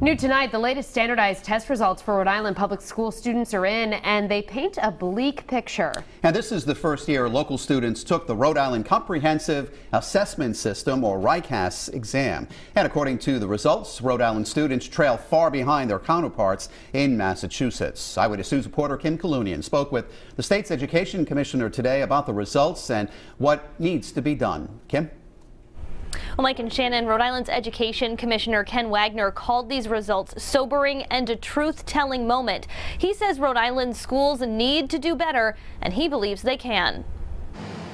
New tonight, the latest standardized test results for Rhode Island public school students are in, and they paint a bleak picture. And this is the first year local students took the Rhode Island Comprehensive Assessment System, or RICAS, exam. And according to the results, Rhode Island students trail far behind their counterparts in Massachusetts. Eyewitness News reporter Kim Kalunian spoke with the state's education commissioner today about the results and what needs to be done. Kim? Well, Mike and Shannon, Rhode Island's Education Commissioner Ken Wagner called these results sobering and a truth-telling moment. He says Rhode Island schools need to do better, and he believes they can.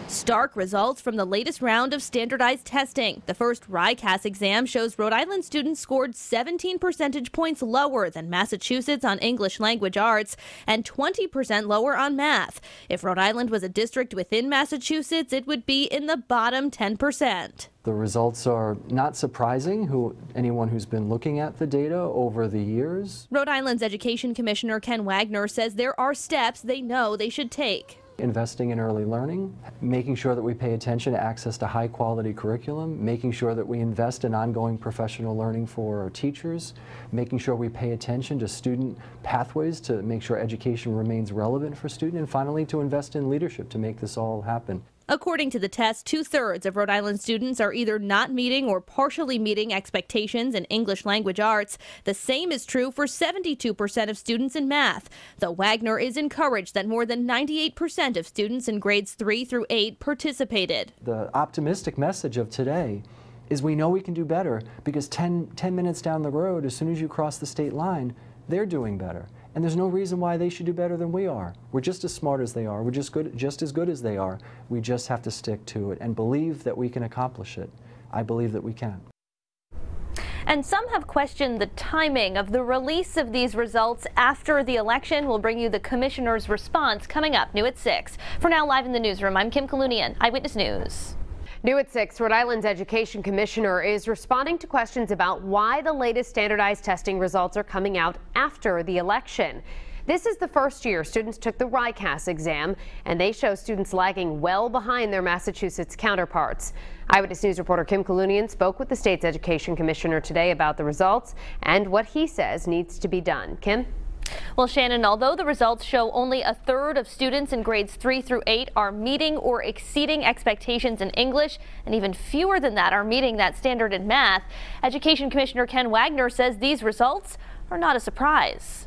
Stark results from the latest round of standardized testing. The first RICAS exam shows Rhode Island students scored 17 percentage points lower than Massachusetts on English language arts and 20% lower on math. If Rhode Island was a district within Massachusetts, it would be in the bottom 10%. The results are not surprising anyone who's been looking at the data over the years. Rhode Island's Education Commissioner Ken Wagner says there are steps they know they should take. Investing in early learning, making sure that we pay attention to access to high quality curriculum, making sure that we invest in ongoing professional learning for our teachers, making sure we pay attention to student pathways to make sure education remains relevant for students, and finally to invest in leadership to make this all happen. According to the test, 2/3 of Rhode Island students are either not meeting or partially meeting expectations in English language arts. The same is true for 72% of students in math, though Wagner is encouraged that more than 98% of students in grades 3 through 8 participated. The optimistic message of today is we know we can do better because 10 minutes down the road, as soon as you cross the state line, they're doing better. And there's no reason why they should do better than we are. We're just as smart as they are. We're just as good as they are. We just have to stick to it and believe that we can accomplish it. I believe that we can. And some have questioned the timing of the release of these results after the election. We'll bring you the commissioner's response coming up new at 6. For now, live in the newsroom, I'm Kim Kalunian, Eyewitness News. New at 6, Rhode Island's Education Commissioner is responding to questions about why the latest standardized testing results are coming out after the election. This is the first year students took the RICAS exam, and they show students lagging well behind their Massachusetts counterparts. Eyewitness News reporter Kim Kalunian spoke with the state's Education Commissioner today about the results and what he says needs to be done. Kim? Well, Shannon, although the results show only 1/3 of students in grades 3 through 8 are meeting or exceeding expectations in English, and even fewer than that are meeting that standard in math, Education Commissioner Ken Wagner says these results are not a surprise.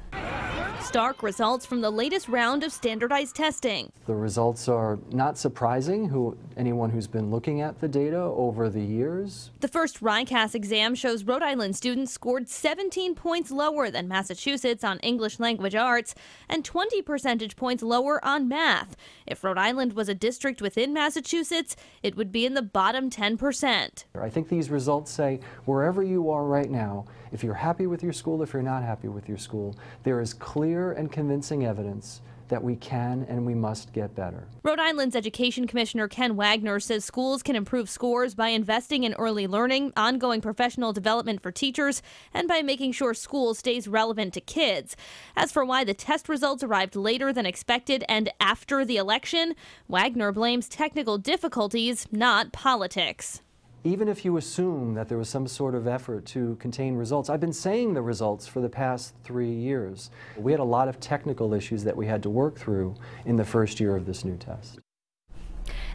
Stark results from the latest round of standardized testing. The results are not surprising anyone who's been looking at the data over the years. The first RICAS exam shows Rhode Island students scored 17 points lower than Massachusetts on English language arts and 20 percentage points lower on math. If Rhode Island was a district within Massachusetts, it would be in the bottom 10%. I think these results say wherever you are right now, if you're happy with your school, if you're not happy with your school, there is clear and convincing evidence that we can and we must get better. Rhode Island's Education Commissioner Ken Wagner says schools can improve scores by investing in early learning, ongoing professional development for teachers, and by making sure school stays relevant to kids. As for why the test results arrived later than expected and after the election, Wagner blames technical difficulties, not politics. Even if you assume that there was some sort of effort to contain results, I've been saying the results for the past 3 years. We had a lot of technical issues that we had to work through in the first year of this new test.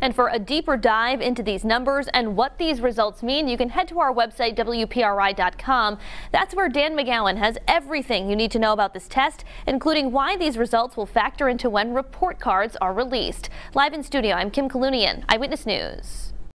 And for a deeper dive into these numbers and what these results mean, you can head to our website, WPRI.com. That's where Dan McGowan has everything you need to know about this test, including why these results will factor into when report cards are released. Live in studio, I'm Kim Kalunian, Eyewitness News.